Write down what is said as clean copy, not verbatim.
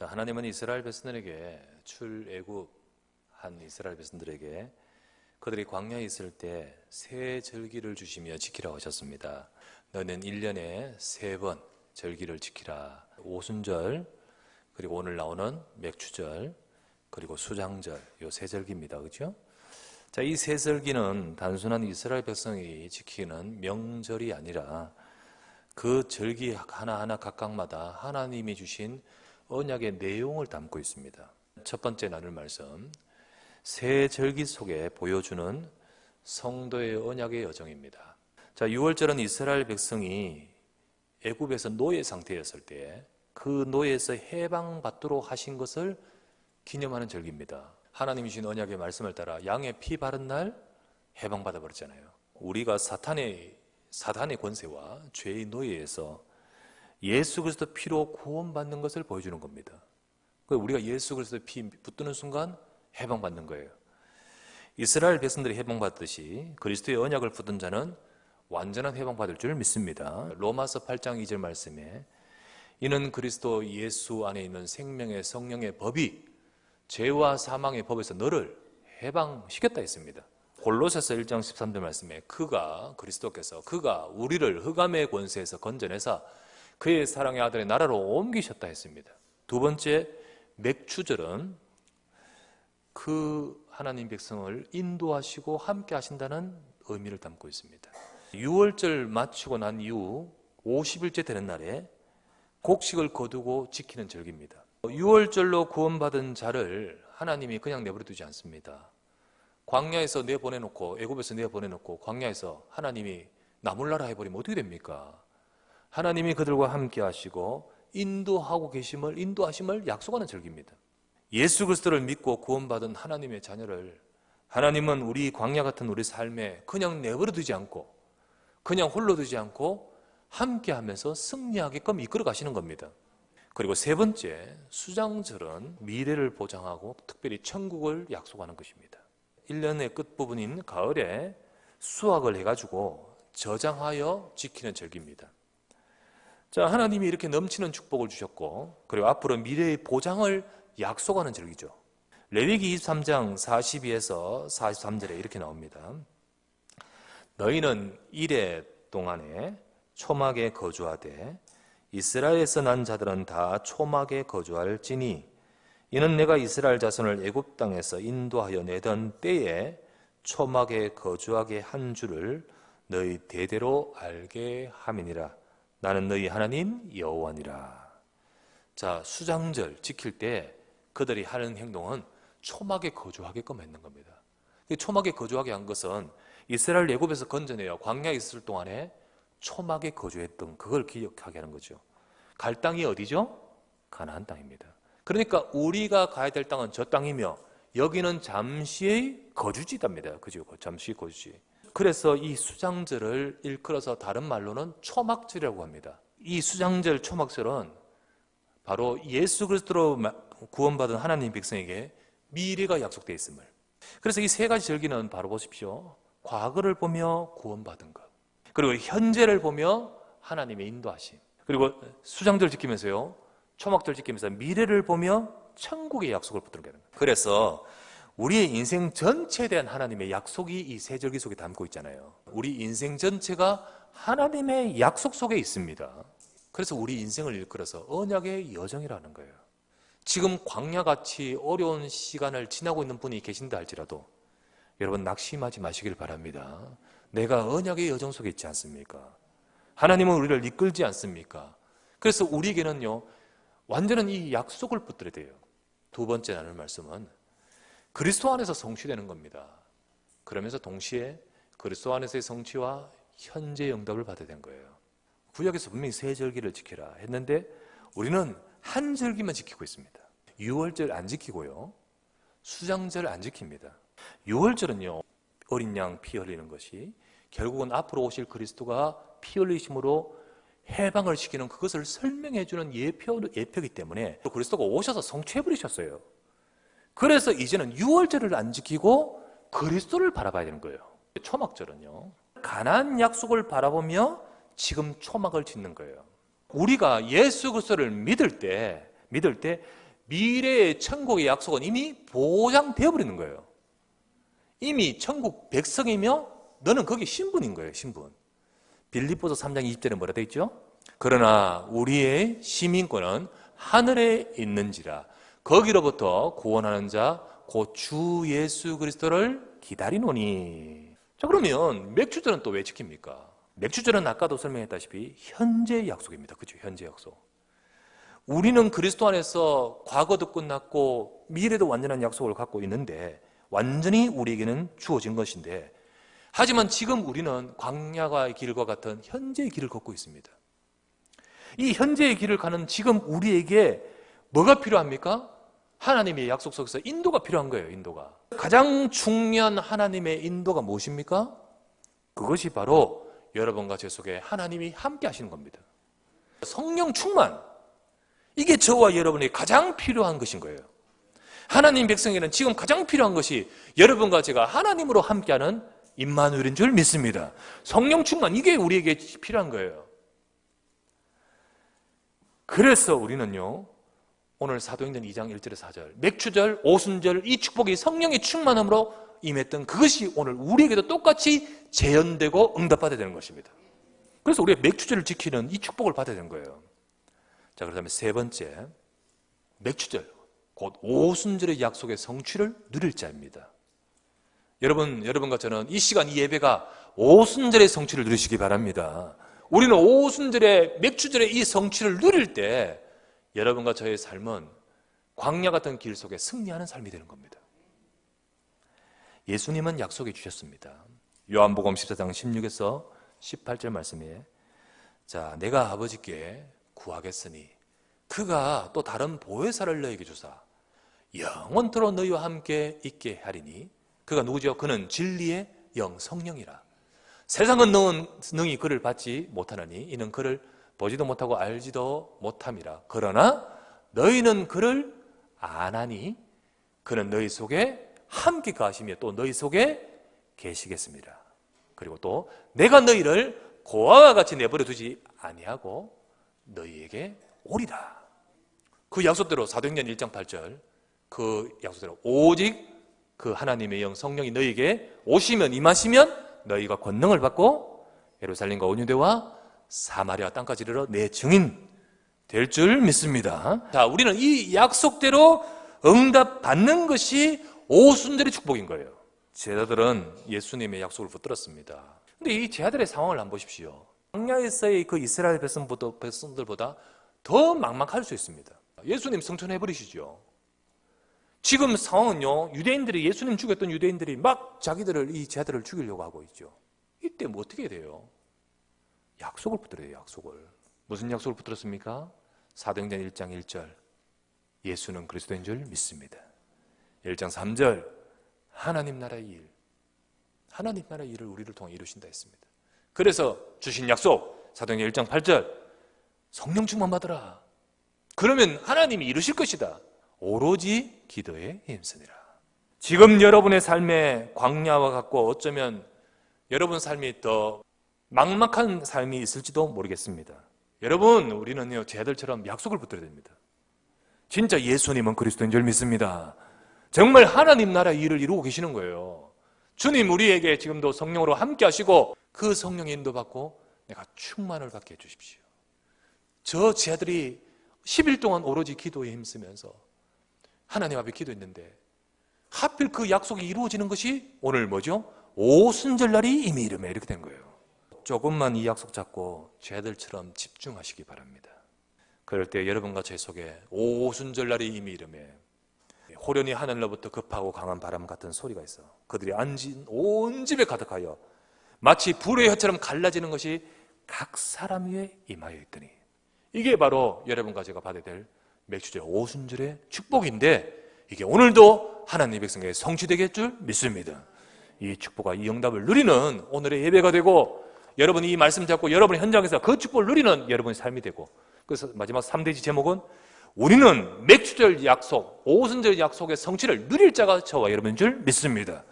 자, 하나님은 이스라엘 백성들에게 출애굽한 이스라엘 백성들에게 그들이 광야에 있을 때 새 절기를 주시며 지키라고 하셨습니다. 너는 1년에 3번 절기를 지키라. 오순절, 그리고 오늘 나오는 맥추절, 그리고 수장절, 요 세 절기입니다. 그렇죠? 자, 이 세 절기는 단순한 이스라엘 백성이 지키는 명절이 아니라 그 절기 하나하나 각각마다 하나님이 주신 언약의 내용을 담고 있습니다. 첫 번째 나눌 말씀, 새 절기 속에 보여주는 성도의 언약의 여정입니다. 자, 6월절은 이스라엘 백성이 애굽에서 노예 상태였을 때 그 노예에서 해방받도록 하신 것을 기념하는 절기입니다. 하나님이 주신 언약의 말씀을 따라 양의 피 바른 날 해방받아 버렸잖아요. 우리가 사탄의 권세와 죄의 노예에서 예수 그리스도 피로 구원받는 것을 보여주는 겁니다. 우리가 예수 그리스도 피 붙드는 순간 해방받는 거예요. 이스라엘 백성들이 해방받듯이 그리스도의 언약을 붙든 자는 완전한 해방받을 줄 믿습니다. 로마서 8장 2절 말씀에 이는 그리스도 예수 안에 있는 생명의 성령의 법이 죄와 사망의 법에서 너를 해방시켰다 했습니다. 골로새서 1장 13절 말씀에 그리스도께서 우리를 흑암의 권세에서 건져내사 그의 사랑의 아들의 나라로 옮기셨다 했습니다. 두 번째, 맥추절은 그 하나님 백성을 인도하시고 함께 하신다는 의미를 담고 있습니다. 6월절 마치고 난 이후 50일째 되는 날에 곡식을 거두고 지키는 절기입니다. 6월절로 구원받은 자를 하나님이 그냥 내버려 두지 않습니다. 광야에서 내보내놓고 애굽에서 내보내놓고 광야에서 하나님이 나몰라라 해버리면 어떻게 됩니까? 하나님이 그들과 함께 하시고 인도하심을 약속하는 절기입니다. 예수 그리스도를 믿고 구원받은 하나님의 자녀를 하나님은 우리 광야 같은 우리 삶에 그냥 내버려 두지 않고 그냥 홀로 두지 않고 함께 하면서 승리하게끔 이끌어 가시는 겁니다. 그리고 세 번째, 수장절은 미래를 보장하고 특별히 천국을 약속하는 것입니다. 1년의 끝부분인 가을에 수확을 해가지고 저장하여 지키는 절기입니다. 자, 하나님이 이렇게 넘치는 축복을 주셨고 그리고 앞으로 미래의 보장을 약속하는 절기죠. 레위기 23장 42에서 43절에 이렇게 나옵니다. 너희는 이레 동안에 초막에 거주하되 이스라엘에서 난 자들은 다 초막에 거주할지니 이는 내가 이스라엘 자손을 애굽 땅에서 인도하여 내던 때에 초막에 거주하게 한 줄을 너희 대대로 알게 함이니라. 나는 너희 하나님 여호와니라. 자, 수장절 지킬 때 그들이 하는 행동은 초막에 거주하게끔 했는 겁니다. 초막에 거주하게 한 것은 이스라엘 애굽에서 건져내어 광야에 있을 동안에 초막에 거주했던 그걸 기억하게 하는 거죠. 갈 땅이 어디죠? 가나안 땅입니다. 그러니까 우리가 가야 될 땅은 저 땅이며 여기는 잠시의 거주지답니다. 그죠? 잠시 거주지. 그래서 이 수장절을 일컬어서 다른 말로는 초막절이라고 합니다. 이 수장절, 초막절은 바로 예수 그리스도로 구원받은 하나님 백성에게 미래가 약속되어 있음을. 그래서 이 세 가지 절기는 바로 보십시오. 과거를 보며 구원받은 것, 그리고 현재를 보며 하나님의 인도하심, 그리고 수장절 지키면서요, 초막절 지키면서 미래를 보며 천국의 약속을 붙들게 하는 거예요. 그래서 우리의 인생 전체에 대한 하나님의 약속이 이 세 절기 속에 담고 있잖아요. 우리 인생 전체가 하나님의 약속 속에 있습니다. 그래서 우리 인생을 일컬어서 언약의 여정이라는 거예요. 지금 광야같이 어려운 시간을 지나고 있는 분이 계신다 할지라도 여러분 낙심하지 마시길 바랍니다. 내가 언약의 여정 속에 있지 않습니까? 하나님은 우리를 이끌지 않습니까? 그래서 우리에게는요, 완전한 이 약속을 붙들어야 돼요. 두 번째 나눌 말씀은 그리스도 안에서 성취되는 겁니다. 그러면서 동시에 그리스도 안에서의 성취와 현재의 응답을 받아야 된 거예요. 구약에서 분명히 세 절기를 지키라 했는데 우리는 한 절기만 지키고 있습니다. 6월절 안 지키고요, 수장절 안 지킵니다. 6월절은요, 어린 양 피 흘리는 것이 결국은 앞으로 오실 그리스도가 피 흘리심으로 해방을 시키는 그것을 설명해 주는 예표이기 때문에 그리스도가 오셔서 성취해 버리셨어요. 그래서 이제는 6월절을 안 지키고 그리스도를 바라봐야 되는 거예요. 초막절은요, 가나안 약속을 바라보며 지금 초막을 짓는 거예요. 우리가 예수 그리스도를 믿을 때 미래의 천국의 약속은 이미 보장되어 버리는 거예요. 이미 천국 백성이며 너는 거기 신분인 거예요. 신분. 빌립보서 3장 20절에 뭐라 되어 있죠? 그러나 우리의 시민권은 하늘에 있는지라 거기로부터 구원하는 자 곧 주 예수 그리스도를 기다리노니. 자, 그러면 맥주절은 또 왜 지킵니까? 맥주절은 아까도 설명했다시피 현재의 약속입니다. 그렇죠? 현재 약속. 우리는 그리스도 안에서 과거도 끝났고 미래도 완전한 약속을 갖고 있는데 완전히 우리에게는 주어진 것인데, 하지만 지금 우리는 광야의 길과 같은 현재의 길을 걷고 있습니다. 이 현재의 길을 가는 지금 우리에게 뭐가 필요합니까? 하나님의 약속 속에서 인도가 필요한 거예요. 인도가. 가장 중요한 하나님의 인도가 무엇입니까? 그것이 바로 여러분과 제 속에 하나님이 함께 하시는 겁니다. 성령 충만, 이게 저와 여러분이 가장 필요한 것인 거예요. 하나님 백성에게는 지금 가장 필요한 것이 여러분과 제가 하나님으로 함께하는 임마누엘인 줄 믿습니다. 성령 충만, 이게 우리에게 필요한 거예요. 그래서 우리는요, 오늘 사도행전 2장 1절에서 4절, 맥주절, 오순절, 이 축복이 성령의 충만함으로 임했던 그것이 오늘 우리에게도 똑같이 재현되고 응답받아야 되는 것입니다. 그래서 우리가 맥주절을 지키는 이 축복을 받아야 되는 거예요. 자, 그다음에 세 번째, 맥주절, 곧 오순절의 약속의 성취를 누릴 자입니다. 여러분과 저는 이 시간, 이 예배가 오순절의 성취를 누리시기 바랍니다. 우리는 오순절의, 맥주절의 이 성취를 누릴 때 여러분과 저의 삶은 광야 같은 길 속에 승리하는 삶이 되는 겁니다. 예수님은 약속해 주셨습니다. 요한복음 14장 16에서 18절 말씀에, 자, 내가 아버지께 구하겠으니 그가 또 다른 보혜사를 너에게 주사 영원토록 너희와 함께 있게 하리니, 그가 누구죠? 그는 진리의 영 성령이라. 세상은 능히 그를 받지 못하느니 이는 그를 보지도 못하고 알지도 못함이라. 그러나 너희는 그를 아나니 그는 너희 속에 함께 가시며 또 너희 속에 계시겠습니다. 그리고 또 내가 너희를 고아와 같이 내버려 두지 아니하고 너희에게 오리라. 그 약속대로 사도행전 1장 8절, 그 약속대로 오직 그 하나님의 영 성령이 너희에게 오시면, 임하시면 너희가 권능을 받고 예루살렘과 온 유대와 사마리아 땅까지 이르러 내 증인 될 줄 믿습니다. 자, 우리는 이 약속대로 응답받는 것이 오순절의 축복인 거예요. 제자들은 예수님의 약속을 붙들었습니다. 근데 이 제자들의 상황을 한번 보십시오. 광야에서의 그 이스라엘 백성들보다 더 막막할 수 있습니다. 예수님 성천해버리시죠. 지금 상황은요, 유대인들이, 예수님 죽였던 유대인들이 막 자기들을, 이 제자들을 죽이려고 하고 있죠. 이때 뭐 어떻게 돼요? 약속을 붙들어요. 약속을. 무슨 약속을 붙들었습니까? 사도행전 1장 1절, 예수는 그리스도인 줄 믿습니다. 1장 3절, 하나님 나라의 일, 하나님 나라의 일을 우리를 통해 이루신다 했습니다. 그래서 주신 약속, 사도행전 1장 8절, 성령 충만 받으라. 그러면 하나님이 이루실 것이다. 오로지 기도에 힘쓰니라. 지금 여러분의 삶의 광야와 같고 어쩌면 여러분 삶이 더 막막한 삶이 있을지도 모르겠습니다. 여러분, 우리는요, 제자들처럼 약속을 붙들어야 됩니다. 진짜 예수님은 그리스도인 줄 믿습니다. 정말 하나님 나라 일을 이루고 계시는 거예요. 주님 우리에게 지금도 성령으로 함께 하시고 그 성령의 인도받고 내가 충만을 받게 해주십시오. 저 제자들이 10일 동안 오로지 기도에 힘쓰면서 하나님 앞에 기도했는데 하필 그 약속이 이루어지는 것이 오늘 뭐죠? 오순절날이 이미 이름에 이렇게 된 거예요. 조금만 이 약속 잡고 제자들처럼 집중하시기 바랍니다. 그럴 때 여러분과 제 속에 오순절날이 이미 이름에 호련히 하늘로부터 급하고 강한 바람 같은 소리가 있어 그들이 앉은 온 집에 가득하여 마치 불의 혀처럼 갈라지는 것이 각 사람 위에 임하여 있더니, 이게 바로 여러분과 제가 받아야 될 맥주절 오순절의 축복인데, 이게 오늘도 하나님의 백성에게 성취되게 할 줄 믿습니다. 이 축복과 이 응답을 누리는 오늘의 예배가 되고, 여러분이 이 말씀 잡고 여러분의 현장에서 그 축복을 누리는 여러분의 삶이 되고, 그래서 마지막 3대지 제목은 우리는 맥주절 약속, 오순절 약속의 성취를 누릴 자가 저와 여러분인 줄 믿습니다.